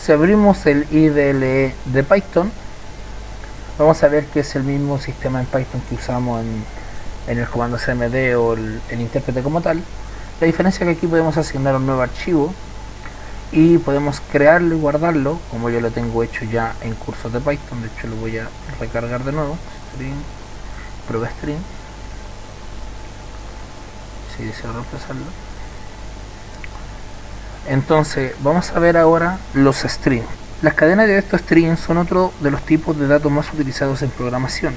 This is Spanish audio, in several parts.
si abrimos el IDLE de Python, vamos a ver que es el mismo sistema en Python que usamos en el comando cmd o el intérprete como tal. La diferencia es que aquí podemos asignar un nuevo archivo y podemos crearlo y guardarlo, como yo lo tengo hecho ya en cursos de Python. De hecho lo voy a recargar de nuevo. String, prueba string. Si deseo reemplazarlo. Entonces vamos a ver ahora los strings. Las cadenas de texto string son otro de los tipos de datos más utilizados en programación,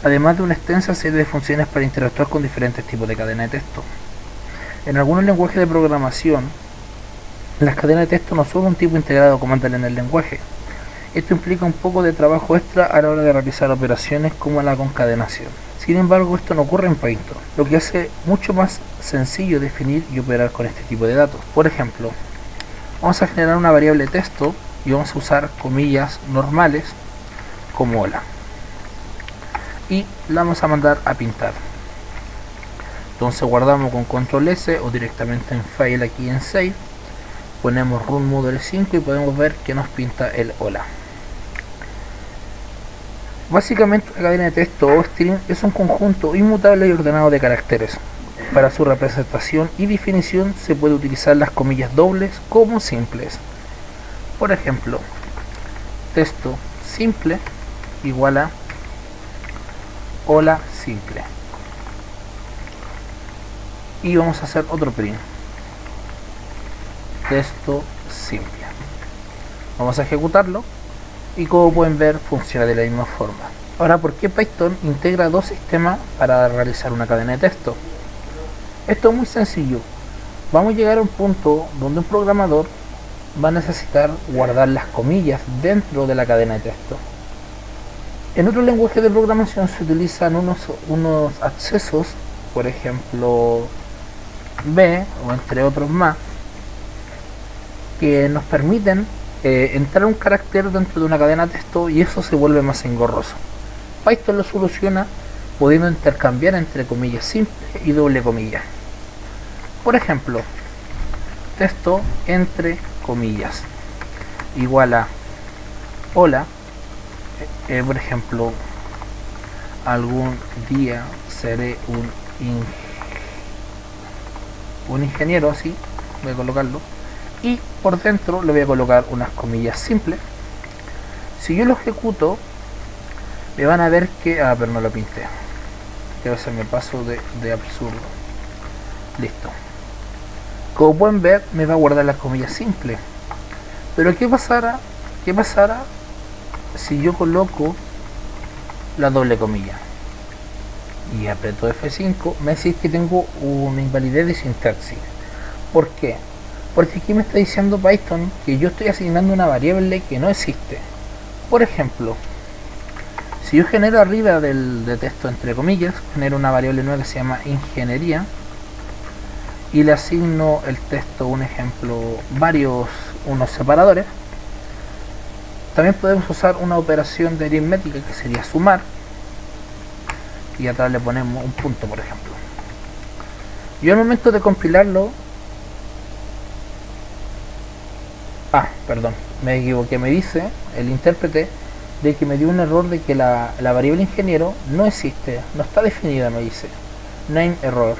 además de una extensa serie de funciones para interactuar con diferentes tipos de cadenas de texto. En algunos lenguajes de programación, las cadenas de texto no son un tipo integrado como tal en el lenguaje. Esto implica un poco de trabajo extra a la hora de realizar operaciones como la concatenación. Sin embargo, esto no ocurre en Python, lo que hace mucho más sencillo definir y operar con este tipo de datos. Por ejemplo, vamos a generar una variable texto y vamos a usar comillas normales como hola. Y la vamos a mandar a pintar. Entonces guardamos con control S o directamente en file aquí en save, ponemos run model 5 y podemos ver que nos pinta el hola. Básicamente una cadena de texto o string es un conjunto inmutable y ordenado de caracteres. Para su representación y definición se puede utilizar las comillas dobles como simples. Por ejemplo, texto simple igual a hola simple. Y vamos a hacer otro print. Texto simple. Vamos a ejecutarlo y como pueden ver funciona de la misma forma. Ahora, ¿por qué Python integra dos sistemas para realizar una cadena de texto? Esto es muy sencillo. Vamos a llegar a un punto donde un programador va a necesitar guardar las comillas dentro de la cadena de texto. En otro lenguaje de programación se utilizan unos accesos, por ejemplo B o entre otros más, que nos permiten entrar un carácter dentro de una cadena de texto y eso se vuelve más engorroso. Python lo soluciona pudiendo intercambiar entre comillas simple y doble comilla. Por ejemplo, texto entre comillas igual a hola, por ejemplo, algún día seré un ingeniero, así voy a colocarlo, y por dentro le voy a colocar unas comillas simples. Si yo lo ejecuto, me van a ver que pero no lo pinté, que a veces me paso de absurdo. Listo. Como pueden ver, me va a guardar las comillas simples. Pero ¿qué pasará si yo coloco la doble comilla y aprieto F5? Me dice que tengo una invalidez de sintaxis. ¿Por qué? Porque aquí me está diciendo Python que yo estoy asignando una variable que no existe. Por ejemplo, si yo genero arriba de texto entre comillas, genero una variable nueva que se llama ingeniería y le asigno el texto, un ejemplo, unos separadores. También podemos usar una operación de aritmética que sería sumar y atrás le ponemos un punto, por ejemplo. Yo al momento de compilarlo, perdón, me equivoqué, me dice el intérprete de que me dio un error de que la variable ingeniero no existe, no está definida, me dice name error,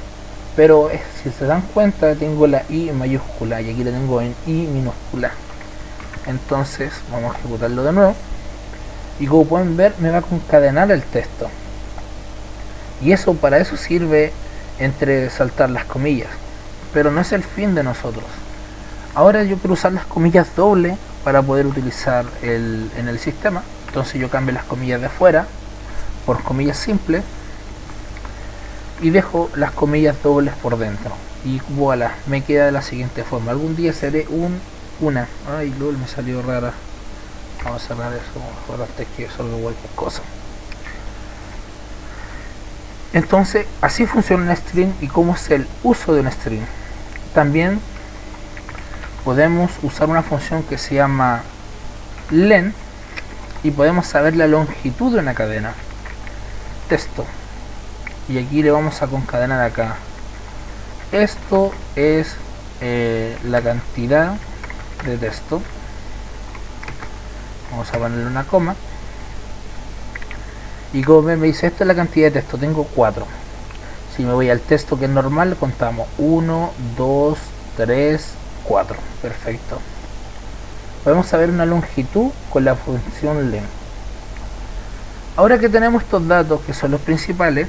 pero si se dan cuenta tengo la i mayúscula y aquí la tengo en i minúscula. Entonces vamos a ejecutarlo de nuevo y como pueden ver me va a concadenar el texto, y eso para eso sirve entre saltar las comillas, pero no es el fin de nosotros. Ahora yo quiero usar las comillas dobles para poder utilizar en el sistema. Entonces yo cambio las comillas de afuera por comillas simples y dejo las comillas dobles por dentro y voilà, me queda de la siguiente forma: algún día seré una. Ay, lol, me salió rara. Vamos a cerrar eso mejor antes que salga cualquier cosa. Entonces así funciona un string y cómo es el uso de un string. También podemos usar una función que se llama len y podemos saber la longitud de una cadena texto, y aquí le vamos a concadenar acá. Esto es la cantidad de texto, vamos a ponerle una coma, y como ven me dice esto es la cantidad de texto, tengo 4. Si me voy al texto que es normal, contamos 1, 2, 3, 4. Perfecto. Podemos saber una longitud con la función len. Ahora que tenemos estos datos, que son los principales,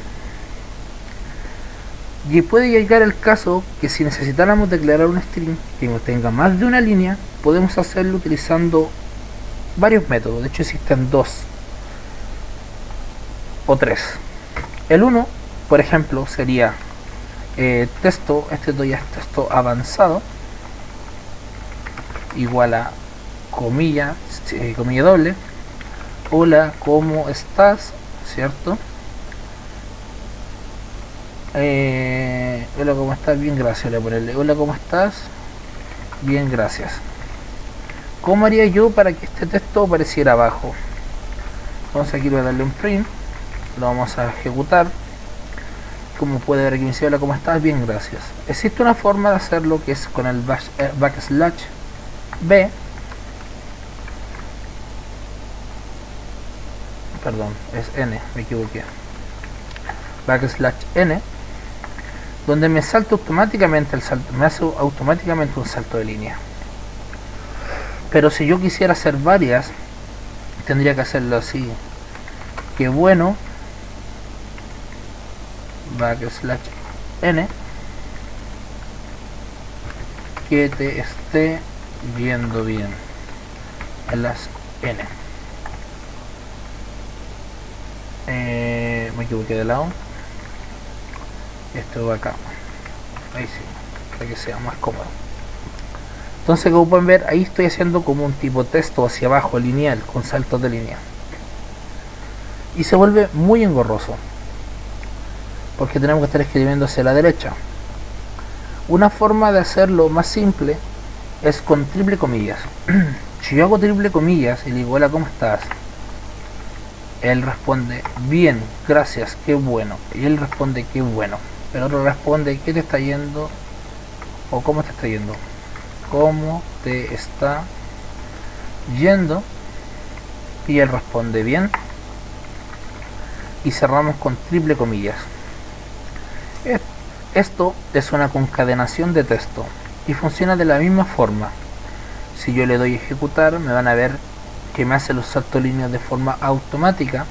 y puede llegar el caso que si necesitáramos declarar un string que tenga más de una línea, podemos hacerlo utilizando varios métodos. De hecho existen 2 o 3. El 1, por ejemplo, sería texto, este ya es texto avanzado, igual a comilla, comilla doble, hola, ¿cómo estás? ¿Cierto? Hola, ¿cómo estás? Bien, gracias. Le voy a ponerle hola, ¿cómo estás? Bien, gracias. ¿Cómo haría yo para que este texto apareciera abajo? Entonces aquí voy a darle un print, lo vamos a ejecutar. Como puede ver aquí me dice hola, ¿cómo estás? Bien, gracias. Existe una forma de hacerlo que es con el backslash b, perdón, es n, me equivoqué, backslash n, donde me salta automáticamente el salto, me hace automáticamente un salto de línea. Pero si yo quisiera hacer varias, tendría que hacerlo así, que bueno, backslash n, que te esté viendo bien en las n. Me equivoqué de lado, esto va acá, ahí sí, para que sea más cómodo. Entonces, como pueden ver, ahí estoy haciendo como un tipo texto hacia abajo lineal con saltos de línea, y se vuelve muy engorroso porque tenemos que estar escribiendo hacia la derecha. Una forma de hacerlo más simple es con triple comillas. Si yo hago triple comillas y le digo hola, ¿cómo estás? Él responde bien, gracias, qué bueno. Y él responde qué bueno. El otro responde ¿qué te está yendo? O ¿cómo te está yendo? ¿Cómo te está yendo? Y él responde bien. Y cerramos con triple comillas. Esto es una concadenación de texto y funciona de la misma forma. Si yo le doy ejecutar, me van a ver que me hace los saltos de línea de forma automática.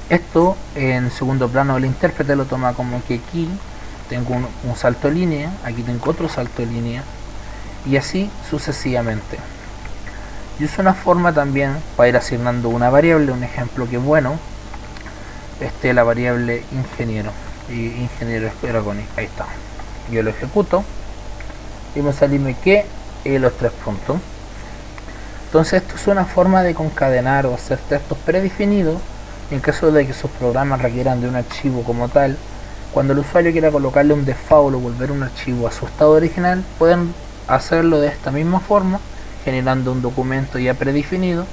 Esto en segundo plano el intérprete lo toma como que aquí tengo un salto de línea, aquí tengo otro salto de línea, y así sucesivamente. Y es una forma también para ir asignando una variable. Un ejemplo que bueno, la variable ingeniero, y ingeniero Eragoni, ahí está. Yo lo ejecuto y me sale que los 3 puntos. Entonces esto es una forma de concadenar o hacer textos predefinidos en caso de que sus programas requieran de un archivo como tal. Cuando el usuario quiera colocarle un default o volver un archivo a su estado original, pueden hacerlo de esta misma forma, generando un documento ya predefinido,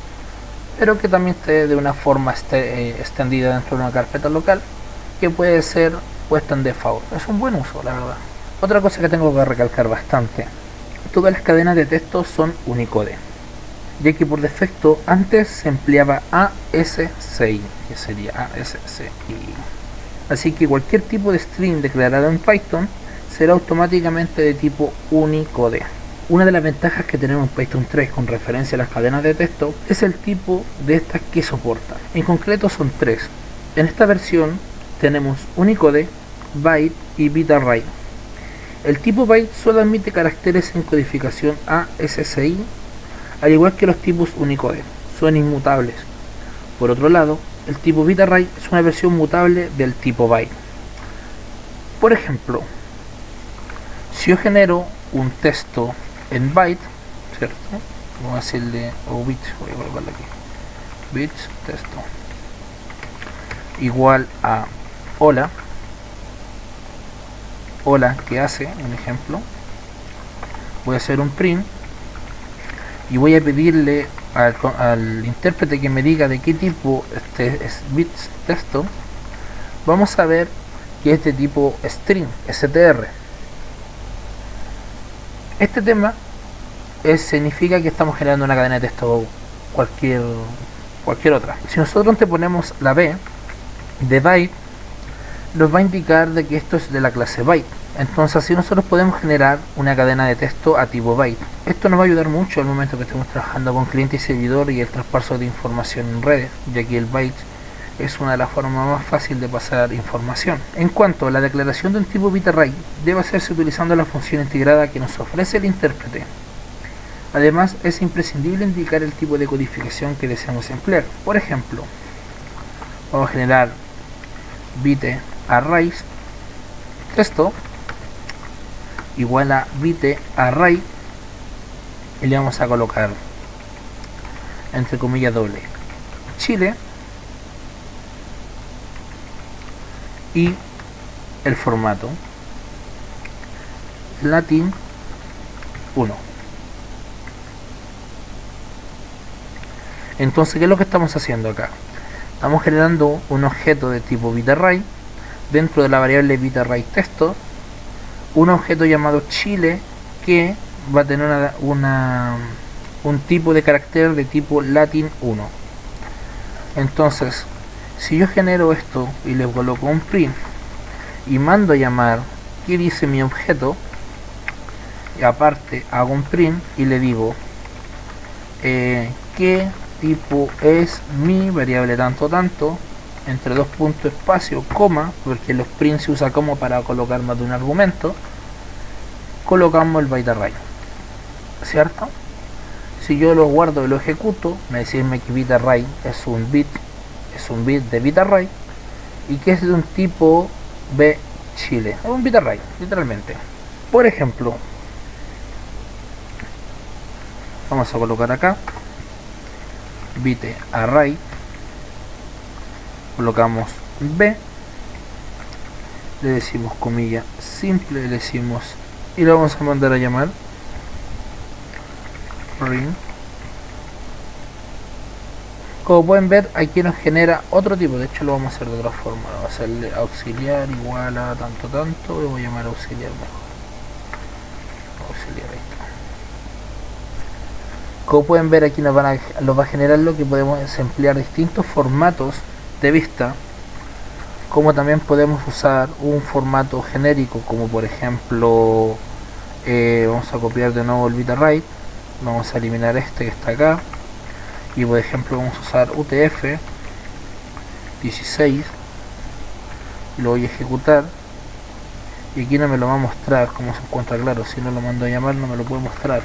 pero que también esté de una forma extendida dentro de una carpeta local, que puede ser puesta en default. Es un buen uso, la verdad. Otra cosa que tengo que recalcar bastante: todas las cadenas de texto son Unicode, ya que por defecto antes se empleaba ASCII, que sería ASCII. Así que cualquier tipo de string declarado en Python será automáticamente de tipo Unicode. Una de las ventajas que tenemos en Python 3 con referencia a las cadenas de texto es el tipo de estas que soporta. En concreto son 3. En esta versión tenemos Unicode, Byte y Bit-Array. El tipo Byte solo admite caracteres en codificación ASCII, al igual que los tipos Unicode, son inmutables. Por otro lado, el tipo Bit-Array es una versión mutable del tipo Byte. Por ejemplo, si yo genero un texto en byte, ¿cierto? Vamos a decirle, o bit, voy a colocarle aquí, bits texto igual a hola, hola, ¿qué hace? Un ejemplo. Voy a hacer un print y voy a pedirle al intérprete que me diga de qué tipo es bits texto. Vamos a ver que es de tipo string, str. Este tema significa que estamos generando una cadena de texto cualquier otra. Si nosotros anteponemos la B de byte, nos va a indicar de que esto es de la clase byte. Entonces así nosotros podemos generar una cadena de texto a tipo byte. Esto nos va a ayudar mucho al momento que estemos trabajando con cliente y servidor y el traspaso de información en redes, ya que el byte es una de las formas más fáciles de pasar información. En cuanto a la declaración de un tipo bit array, debe hacerse utilizando la función integrada que nos ofrece el intérprete. Además, es imprescindible indicar el tipo de codificación que deseamos emplear. Por ejemplo, vamos a generar bit array texto igual a bit array y le vamos a colocar entre comillas doble Chile y el formato Latin 1. Entonces, ¿qué es lo que estamos haciendo acá? Estamos generando un objeto de tipo bitArray dentro de la variable bitArray texto, un objeto llamado Chile que va a tener un tipo de carácter de tipo Latin 1. Entonces, si yo genero esto y le coloco un print y mando a llamar qué dice mi objeto, y aparte hago un print y le digo qué tipo es mi variable tanto entre dos puntos espacio coma, porque los prints se usa como para colocar más de un argumento, colocamos el byte array, ¿cierto? Si yo lo guardo y lo ejecuto, me decirme que bit array es un bit de bit array y que es de un tipo B Chile, es un bit array literalmente. Por ejemplo, vamos a colocar acá bit array, colocamos B, le decimos comilla simple, le decimos y lo vamos a mandar a llamar print. Como pueden ver, aquí nos genera otro tipo, de hecho lo vamos a hacer de otra forma, vamos a hacerle auxiliar igual a tanto y voy a llamar auxiliar mejor, auxiliar, ahí está. Como pueden ver, aquí nos va a generar lo que podemos emplear distintos formatos de vista, como también podemos usar un formato genérico, como por ejemplo vamos a copiar de nuevo el bit array, vamos a eliminar este que está acá y por ejemplo vamos a usar UTF 16, lo voy a ejecutar y aquí no me lo va a mostrar como se encuentra claro, si no lo mando a llamar no me lo puede mostrar.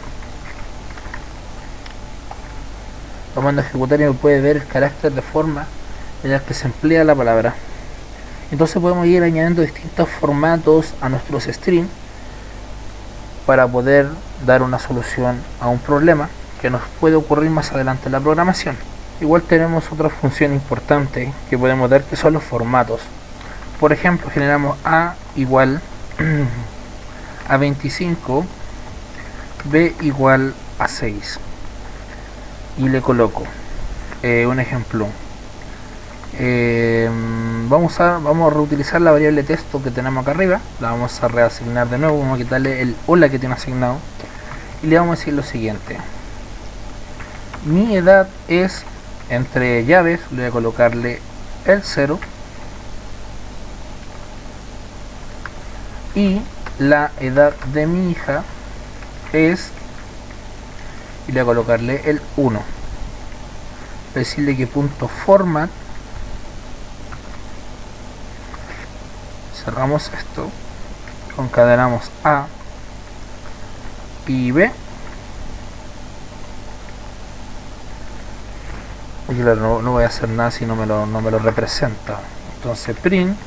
Lo mando a ejecutar y me puede ver el carácter de forma en el que se emplea la palabra. Entonces podemos ir añadiendo distintos formatos a nuestros strings para poder dar una solución a un problema que nos puede ocurrir más adelante en la programación. Igual tenemos otra función importante que podemos dar, que son los formatos. Por ejemplo, generamos A igual a 25, B igual a 6 y le coloco un ejemplo. Vamos a reutilizar la variable texto que tenemos acá arriba, la vamos a reasignar de nuevo, vamos a quitarle el hola que tiene asignado y le vamos a decir lo siguiente: mi edad es, entre llaves le voy a colocarle el 0 y la edad de mi hija es, y le voy a colocarle el 1, decirle que punto format, cerramos esto, concadenamos A y B y claro, no voy a hacer nada si no me lo representa. Entonces print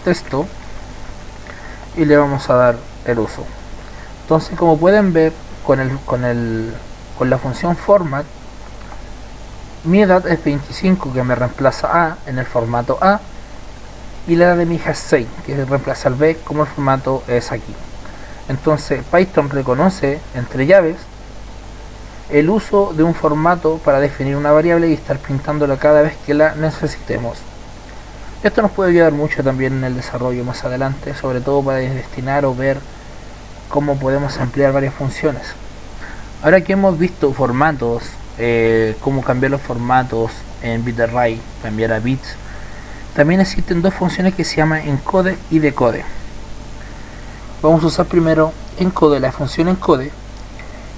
texto y le vamos a dar el uso. Entonces, como pueden ver, con la función format, mi edad es 25, que me reemplaza A en el formato A, y la edad de mi hija es 6, que reemplaza al B como el formato es aquí. Entonces Python reconoce entre llaves el uso de un formato para definir una variable y estar printándola cada vez que la necesitemos. Esto nos puede ayudar mucho también en el desarrollo más adelante, sobre todo para destinar o ver cómo podemos emplear varias funciones. Ahora que hemos visto formatos, cómo cambiar los formatos en BitArray, cambiar a bits, también existen dos funciones que se llaman encode y decode. Vamos a usar primero encode, la función encode,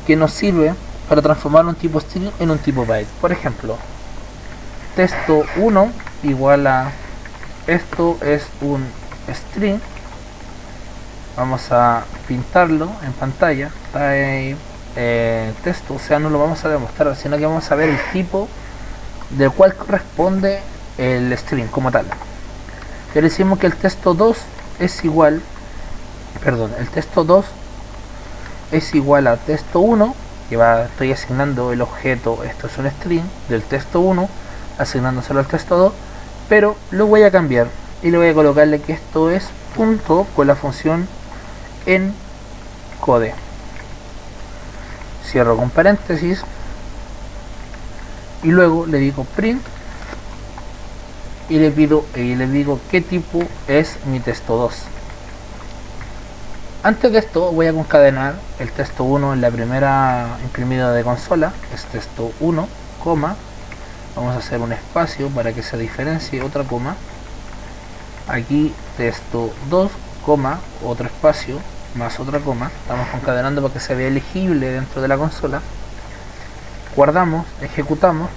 que nos sirve para transformar un tipo string en un tipo byte. Por ejemplo, texto 1 igual a esto es un string. Vamos a pintarlo en pantalla, type texto, o sea, no lo vamos a demostrar, sino que vamos a ver el tipo del cual corresponde el string como tal. Ya le decimos que el texto 2 es igual, el texto 2 es igual a texto 1, que estoy asignando el objeto, esto es un string del texto 1, asignándoselo al texto 2, pero lo voy a cambiar y le voy a colocarle que esto es punto con la función encode. Cierro con paréntesis y luego le digo print y le digo qué tipo es mi texto 2. Antes de esto voy a concadenar el texto 1 en la primera imprimida de consola, es texto 1, coma, vamos a hacer un espacio para que se diferencie, otra coma, aquí texto 2, coma, otro espacio, más otra coma, estamos concadenando para que se vea legible dentro de la consola, guardamos, ejecutamos,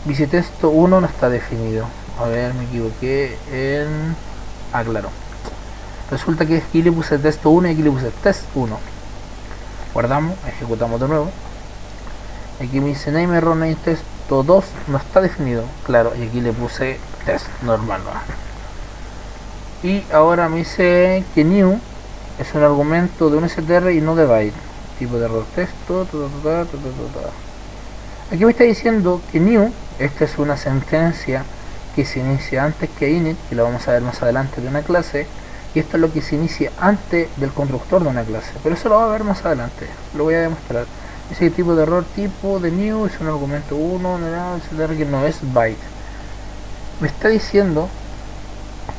y si texto 1 no está definido, a ver, me equivoqué en... claro, resulta que aquí le puse texto 1 y aquí le puse test 1, guardamos, ejecutamos de nuevo, aquí me dice name error name texto 2 no está definido, claro, y aquí le puse test normal, ¿no? Y ahora me dice que new es un argumento de un str y no de byte, tipo de error texto, aquí me está diciendo que new, esta es una sentencia que se inicia antes que init, que lo vamos a ver más adelante de una clase, y esto es lo que se inicia antes del constructor de una clase, pero eso lo va a ver más adelante, lo voy a demostrar. Ese tipo de error tipo de new es un argumento 1, etcétera, que no es byte. Me está diciendo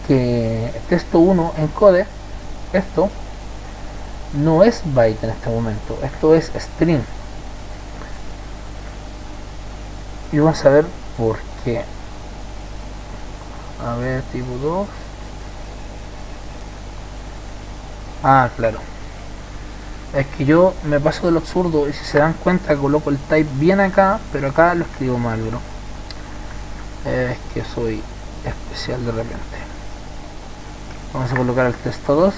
que texto 1 encode, esto no es byte en este momento, esto es string. Y vamos a ver por qué. A ver, tipo 2. Claro. Es que yo me paso del absurdo y si se dan cuenta coloco el type bien acá, pero acá lo escribo mal, bro. Es que soy especial de repente. Vamos a colocar el texto 2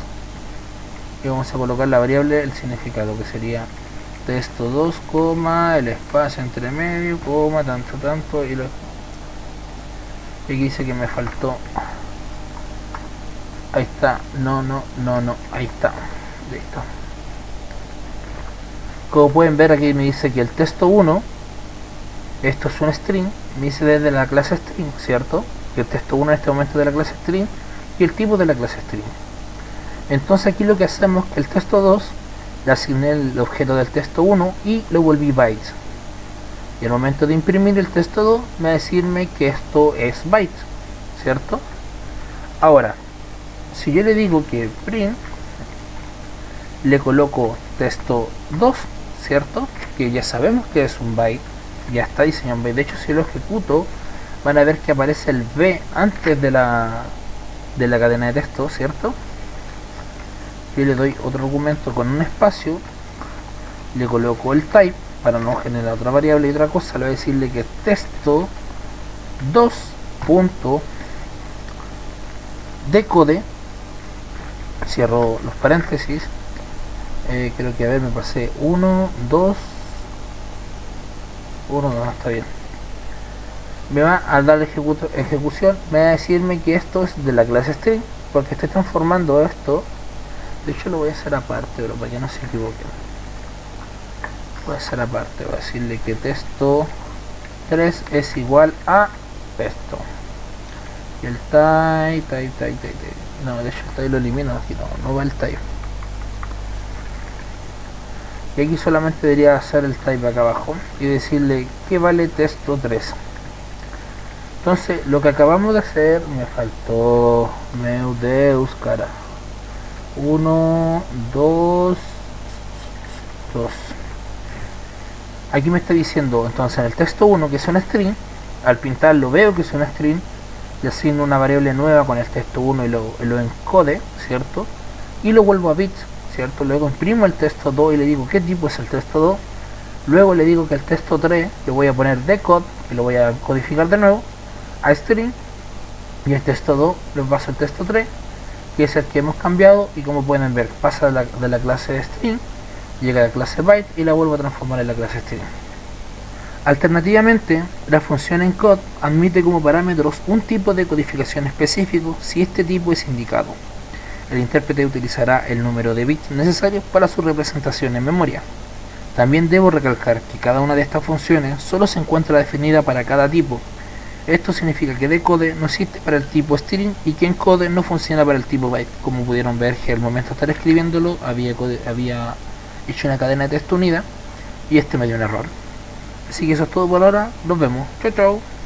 y vamos a colocar la variable el significado, que sería texto 2, coma, el espacio entre medio, coma, tanto, y aquí dice que me faltó. Ahí está, no, ahí está, listo. Como pueden ver aquí me dice que el texto 1, esto es un string, me dice desde la clase string, ¿cierto? Que el texto 1 en este momento es de la clase string y el tipo de la clase string. Entonces aquí lo que hacemos es que el texto 2 le asigné el objeto del texto 1 y lo volví bytes. Y al momento de imprimir el texto 2 me va a decirme que esto es byte, ¿cierto? Ahora, si yo le digo que print, le coloco texto 2, ¿cierto? Que ya sabemos que es un byte, ya está diseñado en byte. De hecho, si lo ejecuto, van a ver que aparece el B antes de la cadena de texto, ¿cierto? Yo le doy otro argumento con un espacio, le coloco el type para no generar otra variable y otra cosa, le voy a decirle que texto 2 punto decode, cierro los paréntesis, creo que a ver me pasé 1, 2, está bien, me va a dar ejecución, me va a decirme que esto es de la clase string, porque estoy transformando esto. De hecho lo voy a hacer aparte, pero para que no se equivoquen, voy a hacer aparte, voy a decirle que texto 3 es igual a esto, y el type, no, de hecho el type lo elimino, aquí no va el type, y aquí solamente debería hacer el type acá abajo y decirle que vale texto 3. Entonces lo que acabamos de hacer, me faltó, meu Deus, cara, 1, 2, 2. Aquí me está diciendo entonces en el texto 1 que es un string, al pintarlo veo que es un string, y asigno una variable nueva con el texto 1 y lo encode, ¿cierto? Y lo vuelvo a bit, ¿cierto? Luego imprimo el texto 2 y le digo qué tipo es el texto 2. Luego le digo que el texto 3 le voy a poner decode, que lo voy a codificar de nuevo, a string, y el texto 2 le paso el texto 3, que es el que hemos cambiado, y como pueden ver, pasa de la clase string, llega a la clase byte y la vuelvo a transformar en la clase string. Alternativamente, la función encode admite como parámetros un tipo de codificación específico si este tipo es indicado. El intérprete utilizará el número de bits necesarios para su representación en memoria. También debo recalcar que cada una de estas funciones solo se encuentra definida para cada tipo. Esto significa que decode no existe para el tipo string y que encode no funciona para el tipo byte. Como pudieron ver que al momento de estar escribiéndolo había hecho una cadena de texto unida y este me dio un error. Así que eso es todo por ahora, nos vemos, chao chao.